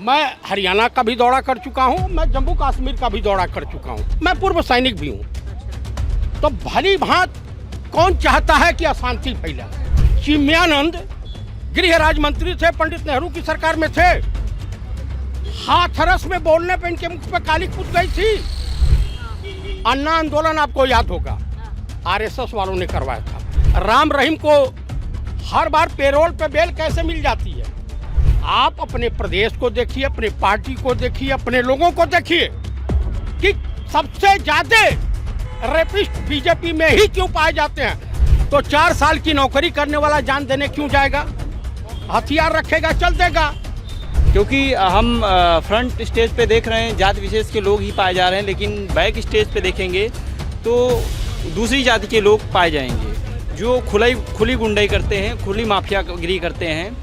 मैं हरियाणा का भी दौरा कर चुका हूं, मैं जम्मू कश्मीर का भी दौरा कर चुका हूं, मैं पूर्व सैनिक भी हूं। तो भली भांत कौन चाहता है कि अशांति फैले। चिन्मयानंद गृह राज्य मंत्री थे, पंडित नेहरू की सरकार में थे। हाथरस में बोलने पे इनके मुख पे काली कूद गई थी। अन्ना आंदोलन आपको याद होगा, आरएसएस वालों ने करवाया था। राम रहीम को हर बार पेरोल पे बेल कैसे मिल जाती है। आप अपने प्रदेश को देखिए, अपने पार्टी को देखिए, अपने लोगों को देखिए कि सबसे ज्यादा रेपिस्ट बीजेपी में ही क्यों पाए जाते हैं। तो 4 साल की नौकरी करने वाला जान देने क्यों जाएगा, हथियार रखेगा, चल देगा। क्योंकि हम फ्रंट स्टेज पे देख रहे हैं जाति विशेष के लोग ही पाए जा रहे हैं, लेकिन बैक स्टेज पे देखेंगे तो दूसरी जाति के लोग पाए जाएंगे जो खुली गुंडाई करते हैं, खुली माफियागिरी करते हैं।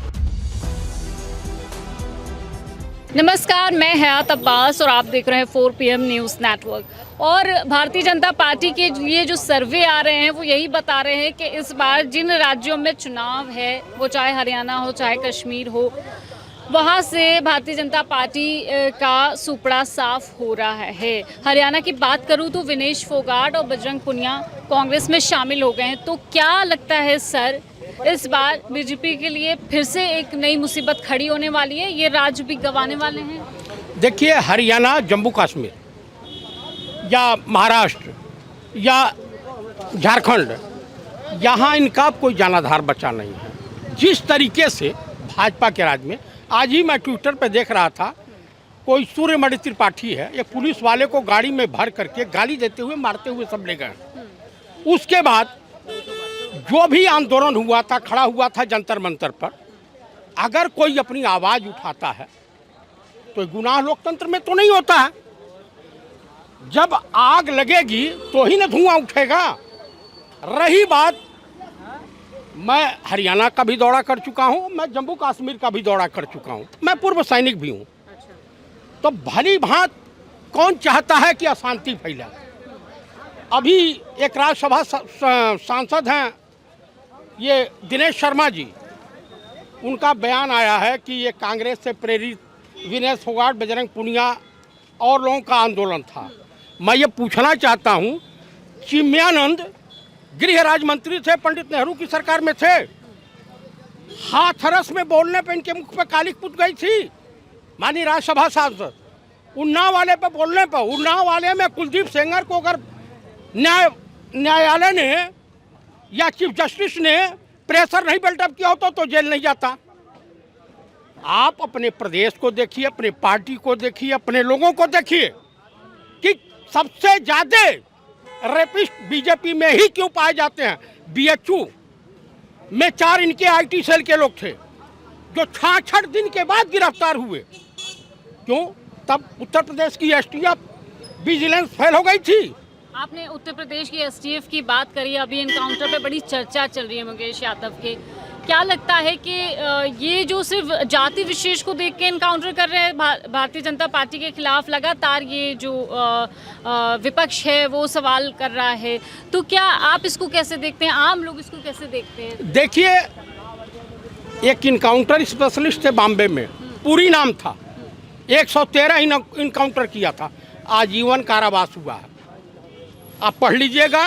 नमस्कार, मैं हयात अब्बास और आप देख रहे हैं 4 PM न्यूज़ नेटवर्क। और भारतीय जनता पार्टी के ये जो सर्वे आ रहे हैं वो यही बता रहे हैं कि इस बार जिन राज्यों में चुनाव है, वो चाहे हरियाणा हो चाहे कश्मीर हो, वहाँ से भारतीय जनता पार्टी का सुपड़ा साफ हो रहा है। हरियाणा की बात करूँ तो विनेश फोगाट और बजरंग पुनिया कांग्रेस में शामिल हो गए हैं। तो क्या लगता है सर, इस बार बीजेपी के लिए फिर से एक नई मुसीबत खड़ी होने वाली है, ये राज्य भी गंवाने वाले हैं? देखिए, हरियाणा, जम्मू कश्मीर या महाराष्ट्र या झारखंड, यहाँ इनका कोई जनाधार बचा नहीं है। जिस तरीके से भाजपा के राज में, आज ही मैं ट्विटर पे देख रहा था, कोई सूर्यमणि त्रिपाठी है, एक पुलिस वाले को गाड़ी में भर करके गाली देते हुए, मारते हुए सब ले गए। उसके बाद जो भी आंदोलन हुआ था, खड़ा हुआ था जंतर मंतर पर, अगर कोई अपनी आवाज़ उठाता है तो गुनाह लोकतंत्र में तो नहीं होता है। जब आग लगेगी तो ही ना धुआं उठेगा। रही बात, मैं हरियाणा का भी दौरा कर चुका हूं, मैं जम्मू कश्मीर का भी दौरा कर चुका हूं, मैं पूर्व सैनिक भी हूं। तो भली भांत कौन चाहता है कि अशांति फैले। अभी एक राज्यसभा सांसद हैं, ये दिनेश शर्मा जी, उनका बयान आया है कि ये कांग्रेस से प्रेरित विनेश फोगाट, बजरंग पुनिया और लोगों का आंदोलन था। मैं ये पूछना चाहता हूँ, चिन्मयानंद गृह राज्य मंत्री थे, पंडित नेहरू की सरकार में थे। हाथरस में बोलने पे इनके मुख पे काली कूद गई थी। माननीय राज्यसभा सांसद उन्नाव वाले पे बोलने पर, उन्नाव वाले में कुलदीप सेंगर को अगर न्यायालय ने या चीफ जस्टिस ने प्रेशर नहीं बिल्टअप किया होता तो जेल नहीं जाता। आप अपने प्रदेश को देखिए, अपने पार्टी को देखिए, अपने लोगों को देखिए कि सबसे ज्यादा रेपिस्ट बीजेपी में ही क्यों पाए जाते हैं। BHU में 4 इनके IT सेल के लोग थे जो 66 दिन के बाद गिरफ्तार हुए। क्यों? तब उत्तर प्रदेश की STF विजिलेंस फेल हो गई थी। आपने उत्तर प्रदेश की STF की बात करी, अभी इनकाउंटर पे बड़ी चर्चा चल रही है मुकेश यादव के। क्या लगता है कि ये जो सिर्फ जाति विशेष को देख के इनकाउंटर कर रहे हैं भारतीय जनता पार्टी के खिलाफ, लगातार ये जो विपक्ष है वो सवाल कर रहा है, तो क्या आप इसको कैसे देखते हैं, आम लोग इसको कैसे देखते हैं? देखिए, एक इनकाउंटर स्पेशलिस्ट थे बॉम्बे में, पूरी नाम था, 113 इनकाउंटर किया था, आजीवन कारावास हुआ है। आप पढ़ लीजिएगा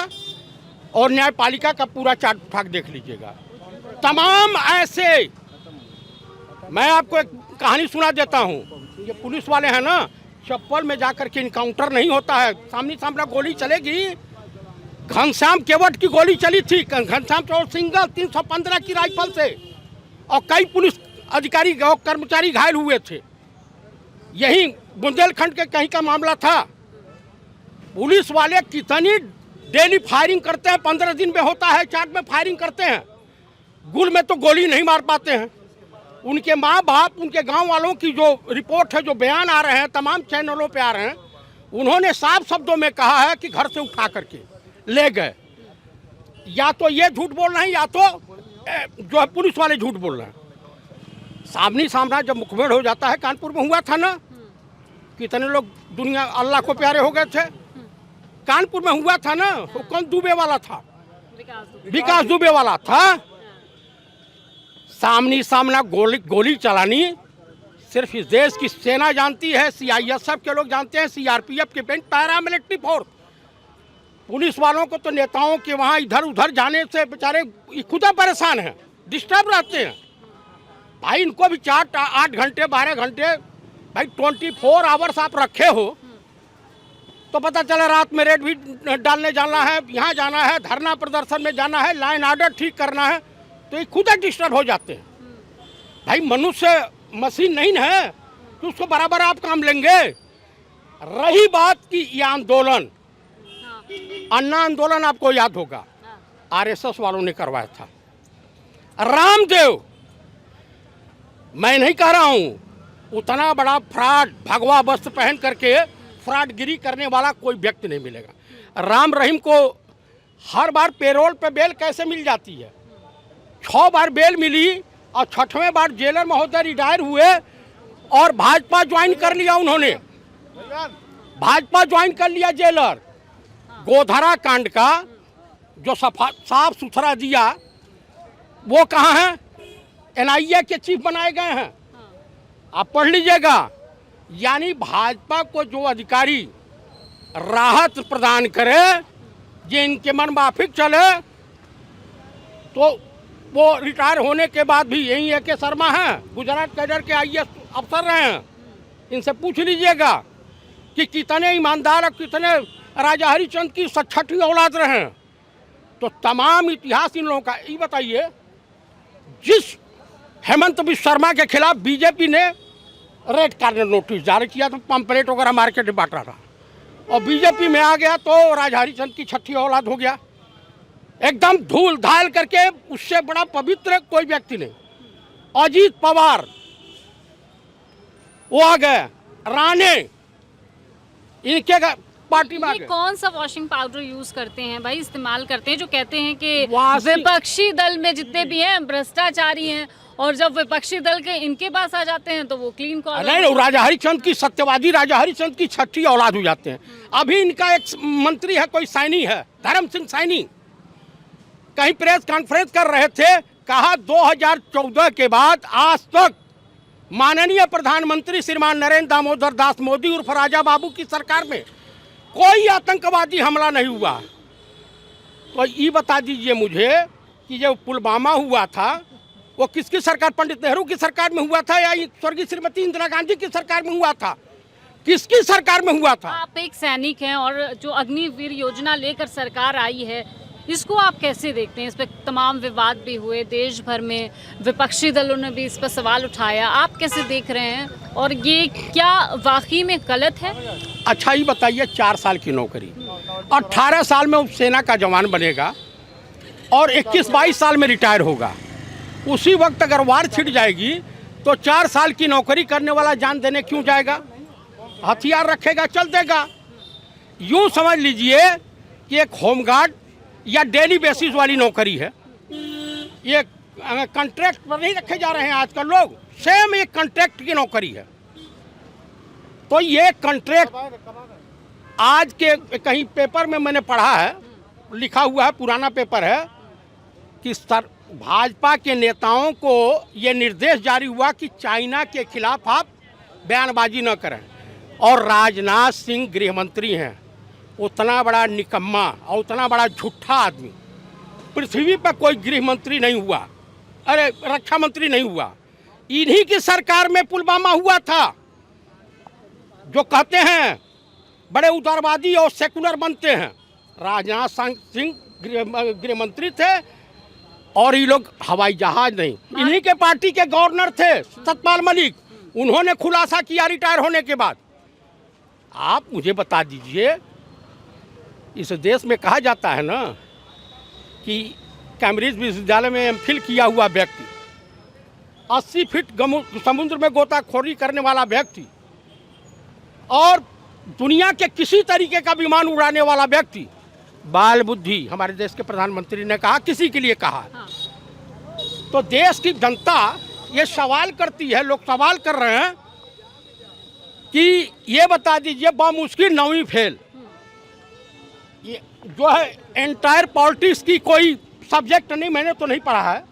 और न्यायपालिका का पूरा चार्ट उठा देख लीजिएगा। तमाम ऐसे, मैं आपको एक कहानी सुना देता हूँ। ये पुलिस वाले हैं ना, चप्पल में जाकर के इनकाउंटर नहीं होता है, सामने सामने गोली चलेगी। घनश्याम केवट की गोली चली थी, घनश्याम केवट सिंगल 315 की राइफल से, और कई पुलिस अधिकारी और कर्मचारी घायल हुए थे। यही बुंदेलखंड के कहीं का मामला था। पुलिस वाले कितनी डेली फायरिंग करते हैं, 15 दिन में होता है, 4 में फायरिंग करते हैं, गुल में तो गोली नहीं मार पाते हैं। उनके माँ बाप, उनके गांव वालों की जो रिपोर्ट है, जो बयान आ रहे हैं, तमाम चैनलों पे आ रहे हैं, उन्होंने साफ शब्दों में कहा है कि घर से उठा करके ले गए। या तो ये झूठ बोल रहे हैं या तो जो है पुलिस वाले झूठ बोल रहे हैं। सामने सामना जब मुखबिर हो जाता है, कानपुर में हुआ था ना, कितने लोग दुनिया अल्लाह को प्यारे हो गए थे। कानपुर में हुआ था ना, वो कौन दुबे वाला था, विकास दुबे वाला था। सामने सामना गोली चलानी, सिर्फ इस देश की सेना जानती है, सीआईएसएफ के लोग जानते हैं, सीआरपीएफ के पैरामिलिट्री फोर्स, पुलिस वालों को तो नेताओं के वहाँ इधर उधर जाने से बेचारे खुद परेशान हैं, डिस्टर्ब रहते हैं। भाई इनको भी 8 घंटे 12 घंटे भाई 24 आवर्स आप रखे हो तो पता चला रात में रेड भी डालने जाना है, यहाँ जाना है, धरना प्रदर्शन में जाना है, लाइन ऑर्डर ठीक करना है, तो ये खुद डिस्टर्ब हो जाते हैं। भाई मनुष्य मशीन नहीं है कि उसको बराबर आप काम लेंगे। रही बात की ये आंदोलन, अन्ना आंदोलन आपको याद होगा, आरएसएस वालों ने करवाया था। रामदेव, मैं नहीं कह रहा हूं, उतना बड़ा फ्रॉड भगवा वस्त्र पहन करके फ्रॉडगिरी करने वाला कोई व्यक्ति नहीं मिलेगा। राम रहीम को हर बार पेरोल पे बेल कैसे मिल जाती है? 6 बार बेल मिली और 6वें बार जेलर महोदय रिटायर हुए और भाजपा ज्वाइन कर लिया उन्होंने, भाजपा ज्वाइन कर लिया जेलर। गोधरा कांड का जो साफ सुथरा दिया वो कहाँ है? एनआईए के चीफ बनाए गए हैं, आप पढ़ लीजिएगा। यानी भाजपा को जो अधिकारी राहत प्रदान करे, जिनके मन माफिक चले, तो वो रिटायर होने के बाद भी यही है कि शर्मा हैं, गुजरात कैडर के आईएएस अफसर रहे हैं। इनसे पूछ लीजिएगा कि कितने ईमानदार और कितने राजा हरिचंद की 6ठी औलाद रहे हैं। तो तमाम इतिहास इन लोगों का। ये बताइए, जिस हेमंत बिश्व शर्मा के खिलाफ बीजेपी ने रेड कार्नर नोटिस जारी किया तो पंपलेट वगैरह मार्केट में बांट रहा था, और बीजेपी में आ गया तो राजा हरिचंद की 6ठी औलाद हो गया, एकदम धूल धाल करके। उससे बड़ा पवित्र कोई व्यक्ति नहीं। अजीत पवार वो आ गए, राणे इनके पार्टी में आ ये गए। कौन सा वॉशिंग पाउडर यूज करते हैं भाई, इस्तेमाल करते हैं, जो कहते हैं कि वासी- विपक्षी दल में जितने भी हैं भ्रष्टाचारी हैं, और जब विपक्षी दल के इनके पास आ जाते हैं तो वो क्लीन कॉलर। नहीं, राजा हरिचंद की सत्यवादी राजा हरिचंद की 6ठी औलाद हो जाते हैं। अभी इनका एक मंत्री है, कोई सैनी है, धर्म सिंह सैनी, कहीं प्रेस कॉन्फ्रेंस कर रहे थे, कहा 2014 के बाद आज तक माननीय प्रधानमंत्री श्रीमान नरेंद्र दामोदर दास मोदी उर्फ राजा बाबू की सरकार में कोई आतंकवादी हमला नहीं हुआ। तो ये बता दीजिए मुझे कि जो पुलवामा हुआ था वो किसकी सरकार, पंडित नेहरू की सरकार में हुआ था या स्वर्गीय श्रीमती इंदिरा गांधी की सरकार में हुआ था? किसकी सरकार में हुआ था? आप एक सैनिक हैं और जो अग्निवीर योजना लेकर सरकार आई है, इसको आप कैसे देखते हैं? इस पर तमाम विवाद भी हुए देश भर में, विपक्षी दलों ने भी इस पर सवाल उठाया, आप कैसे देख रहे हैं? और ये क्या वाकई में गलत है? अच्छा ही बताइए, 4 साल की नौकरी, 18 साल में सेना का जवान बनेगा और 21-22 साल में रिटायर होगा। उसी वक्त अगर वार छिड़ जाएगी तो 4 साल की नौकरी करने वाला जान देने क्यों जाएगा? हथियार रखेगा, चल देगा। यूँ समझ लीजिए कि एक होमगार्ड या डेली बेसिस वाली नौकरी है। ये कॉन्ट्रैक्ट पर नहीं रखे जा रहे हैं आजकल लोग, सेम एक कॉन्ट्रैक्ट की नौकरी है। तो ये कॉन्ट्रैक्ट आज के कहीं पेपर में मैंने पढ़ा है, लिखा हुआ है, पुराना पेपर है, कि भाजपा के नेताओं को ये निर्देश जारी हुआ कि चाइना के खिलाफ आप बयानबाजी न करें। और राजनाथ सिंह गृह मंत्री हैं, उतना बड़ा निकम्मा और उतना बड़ा झूठा आदमी पृथ्वी पर कोई गृह मंत्री नहीं हुआ, अरे रक्षा मंत्री नहीं हुआ। इन्हीं की सरकार में पुलवामा हुआ था। जो कहते हैं बड़े उदारवादी और सेकुलर बनते हैं, राजनाथ सिंह गृह मंत्री थे और ये लोग हवाई जहाज नहीं। इन्हीं के पार्टी के गवर्नर थे सतपाल मलिक, उन्होंने खुलासा किया रिटायर होने के बाद। आप मुझे बता दीजिए, इस देश में कहा जाता है ना कि कैम्ब्रिज विश्वविद्यालय में एमफिल किया हुआ व्यक्ति, 80 फीट समुद्र में गोताखोरी करने वाला व्यक्ति और दुनिया के किसी तरीके का विमान उड़ाने वाला व्यक्ति, बाल बुद्धि हमारे देश के प्रधानमंत्री ने कहा, किसी के लिए कहा। हाँ। तो देश की जनता ये सवाल करती है, लोग सवाल कर रहे हैं कि ये बता दीजिए बामुश्किल 9वीं फेल, ये जो है एंटायर पॉलिटिक्स की कोई सब्जेक्ट नहीं, मैंने तो नहीं पढ़ा है,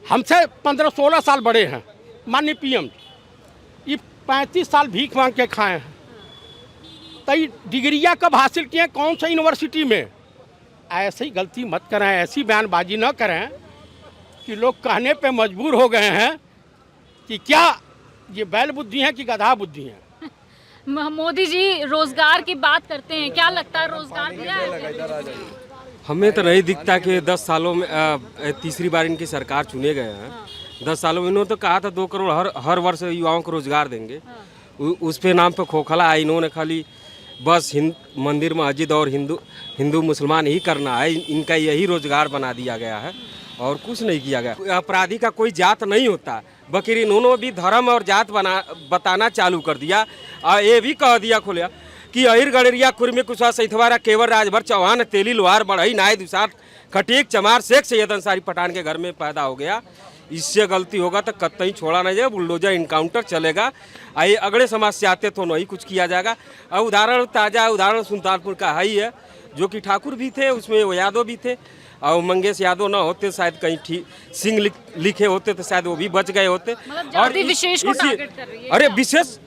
हमसे 15-16 साल बड़े हैं, माननीय पीएम, ये 35 साल भीख मांग के खाए हैं, तई डिग्रियाँ कब हासिल किए, कौन सा यूनिवर्सिटी में? ऐसी गलती मत करें, ऐसी बयानबाजी न करें कि लोग कहने पे मजबूर हो गए हैं कि क्या ये बैल बुद्धि है कि गधा बुद्धि है। मोदी जी रोजगार की बात करते हैं, क्या लगता है रोजगार दिया है? हमें तो नहीं दिखता कि 10 सालों में तीसरी बार इनकी सरकार चुने गए हैं। 10 सालों में इन्होंने तो कहा था 2 करोड़ हर वर्ष युवाओं को रोजगार देंगे। उस पे नाम पे खोखला है। इन्होंने खाली बस मंदिर मस्जिद और हिंदू मुसलमान ही करना है, इनका यही रोजगार बना दिया गया है और कुछ नहीं किया गया। अपराधी का कोई जात नहीं होता, बल्कि इन्होंने भी धर्म और जात बताना चालू कर दिया और ये भी कह दिया खुलिया कि अहिर गड़रिया कुर्मी कुशवा सैथवारा केवल राजभर चौहान तेली लोहार बढ़ई नाय दुसार खटीक चमार शेख सैयद अंसारी पठान के घर में पैदा हो गया। इससे गलती होगा तो कतई छोड़ा नहीं जाए, बुलडोजर इनकाउंटर चलेगा। आइए अगले समाज से आते तो नहीं कुछ किया जाएगा। और उदाहरण ताज़ा उदाहरण सुल्तानपुर का है ही है, जो कि ठाकुर भी थे, उसमें वो यादव भी थे और मंगेश यादव ना होते शायद कहीं ठीक सिंह लिखे होते तो शायद वो भी बच गए होते। और विशेष को टारगेट कर रही है। अरे विशेष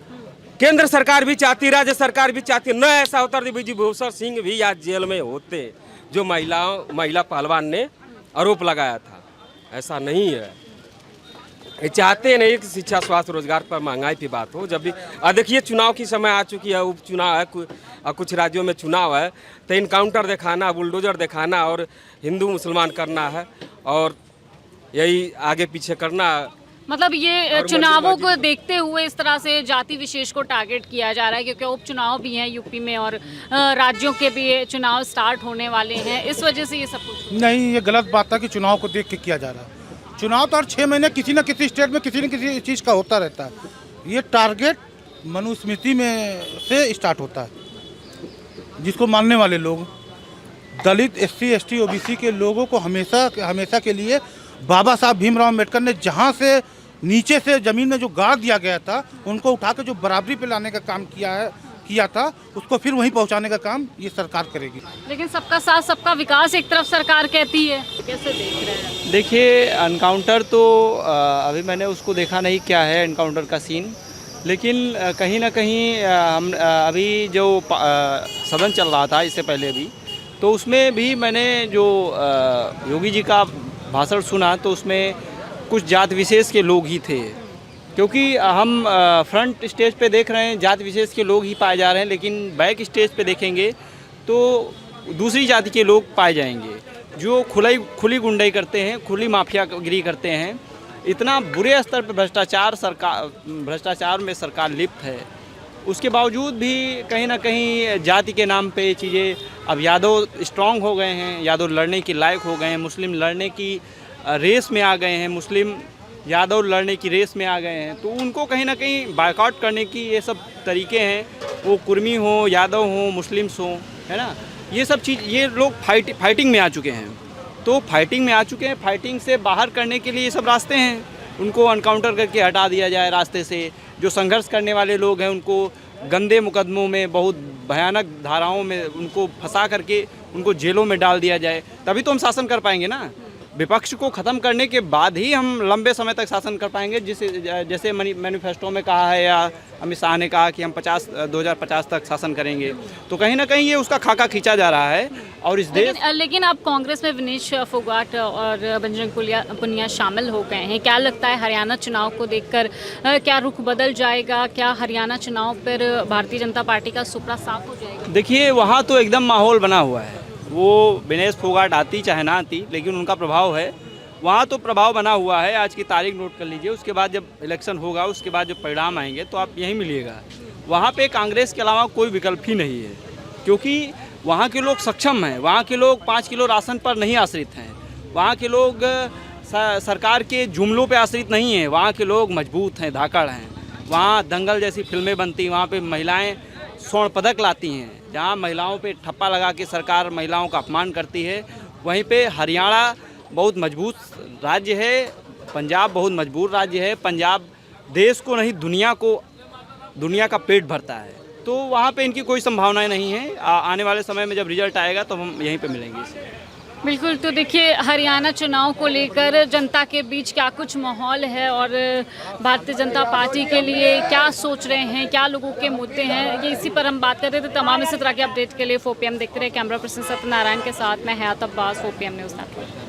केंद्र सरकार भी चाहती, राज्य सरकार भी चाहती, न ऐसा होता ब्रजभूषण सिंह भी आज जेल में होते, जो महिला पहलवान ने आरोप लगाया था। ऐसा नहीं है, ये चाहते नहीं कि शिक्षा स्वास्थ्य रोजगार पर महंगाई की बात हो। जब भी देखिए चुनाव की समय आ चुकी है, उपचुनाव है, कुछ राज्यों में चुनाव है, तो इनकाउंटर दिखाना, बुलडोजर दिखाना और हिंदू मुसलमान करना है और यही आगे पीछे करना। मतलब ये चुनावों को देखते हुए इस तरह से जाति विशेष को टारगेट किया जा रहा है, क्योंकि उपचुनाव भी हैं यूपी में और राज्यों के भी चुनाव स्टार्ट होने वाले हैं, इस वजह से ये सब कुछ नहीं। ये गलत बात है कि चुनाव को देख के किया जा रहा है। चुनाव तो हर 6 महीने किसी न किसी स्टेट में किसी न किसी चीज़ का होता रहता है। ये टारगेट मनुस्मृति में से स्टार्ट होता है, जिसको मानने वाले लोग दलित, SC, ST, OBC के लोगों को हमेशा के लिए बाबा साहब भीमराव अम्बेडकर ने जहाँ से नीचे से ज़मीन में जो गाड़ दिया गया था, उनको उठा के जो बराबरी पे लाने का काम किया था, उसको फिर वहीं पहुंचाने का काम ये सरकार करेगी। लेकिन सबका साथ सबका विकास एक तरफ सरकार कहती है, कैसे देख रहे हैं? देखिए एनकाउंटर तो अभी मैंने उसको देखा नहीं क्या है एनकाउंटर का सीन, लेकिन कहीं ना कहीं हम अभी जो सदन चल रहा था इससे पहले भी, तो उसमें भी मैंने जो योगी जी का भाषण सुना, तो उसमें कुछ जात विशेष के लोग ही थे, क्योंकि हम फ्रंट स्टेज पे देख रहे हैं जात विशेष के लोग ही पाए जा रहे हैं, लेकिन बैक स्टेज पे देखेंगे तो दूसरी जाति के लोग पाए जाएंगे जो खुली गुंडाई करते हैं, खुली माफियागिरी करते हैं। इतना बुरे स्तर पे भ्रष्टाचार में सरकार लिप्त है, उसके बावजूद भी कहीं ना कहीं जाति के नाम पे चीज़ें, अब यादव स्ट्रांग हो गए हैं, यादव लड़ने के लायक हो गए हैं, मुस्लिम लड़ने की रेस में आ गए हैं, मुस्लिम यादव लड़ने की रेस में आ गए हैं, तो उनको कहीं ना कहीं बायकॉट करने की ये सब तरीके हैं, वो कुर्मी हो, यादव हो, मुस्लिम्स हो, है ना, ये सब चीज़, ये लोग फाइटिंग में आ चुके हैं। तो फाइटिंग में आ चुके हैं, फाइटिंग से बाहर करने के लिए ये सब रास्ते हैं, उनको एनकाउंटर करके हटा दिया जाए रास्ते से। जो संघर्ष करने वाले लोग हैं उनको गंदे मुकदमों में, बहुत भयानक धाराओं में उनको फंसा करके उनको जेलों में डाल दिया जाए, तभी तो हम शासन कर पाएंगे ना। विपक्ष को ख़त्म करने के बाद ही हम लंबे समय तक शासन कर पाएंगे, जैसे मैनिफेस्टो में कहा है या अमित शाह ने कहा कि हम 2050 तक शासन करेंगे, तो कहीं ना कहीं ये उसका खाका खींचा जा रहा है। और इस देश लेकिन अब कांग्रेस में विनेश फोगाट और बजरंग पुनिया शामिल हो गए हैं, क्या लगता है हरियाणा चुनाव को देखकर क्या रुख बदल जाएगा? क्या हरियाणा चुनाव पर भारतीय जनता पार्टी का सुपड़ा साफ हो जाएगा? देखिए वहाँ तो एकदम माहौल बना हुआ है, वो विनेश फोगाट आती चाहे ना आती, लेकिन उनका प्रभाव है वहाँ, तो प्रभाव बना हुआ है। आज की तारीख नोट कर लीजिए, उसके बाद जब इलेक्शन होगा, उसके बाद जब परिणाम आएंगे तो आप यहीं मिलिएगा, वहाँ पे कांग्रेस के अलावा कोई विकल्प ही नहीं है, क्योंकि वहाँ के लोग सक्षम हैं, वहाँ के लोग 5 किलो राशन पर नहीं आश्रित हैं, वहाँ के लोग सरकार के जुमलों पे आश्रित नहीं हैं, वहाँ के लोग मजबूत हैं, धाकड़ हैं। वहाँ दंगल जैसी फिल्में बनती, वहाँ पे महिलाएं स्वर्ण पदक लाती हैं, जहाँ महिलाओं पे ठप्पा लगा के सरकार महिलाओं का अपमान करती है, वहीं पे हरियाणा बहुत मजबूत राज्य है, पंजाब बहुत मजबूत राज्य है, पंजाब देश को नहीं दुनिया का पेट भरता है, तो वहाँ पे इनकी कोई संभावनाएं नहीं है। आने वाले समय में जब रिजल्ट आएगा तो हम यहीं पे मिलेंगे। बिल्कुल, तो देखिए हरियाणा चुनाव को लेकर जनता के बीच क्या कुछ माहौल है और भारतीय जनता पार्टी के लिए क्या सोच रहे हैं, क्या लोगों के मुद्दे हैं, ये इसी पर हम बात कर रहे थे। तमाम इसी तरह के अपडेट के लिए 4PM देखते रहे। कैमरा पर्सन सत्यनारायण के साथ मैं हयात अब्बास, 4PM न्यूज़ नेटवर्क।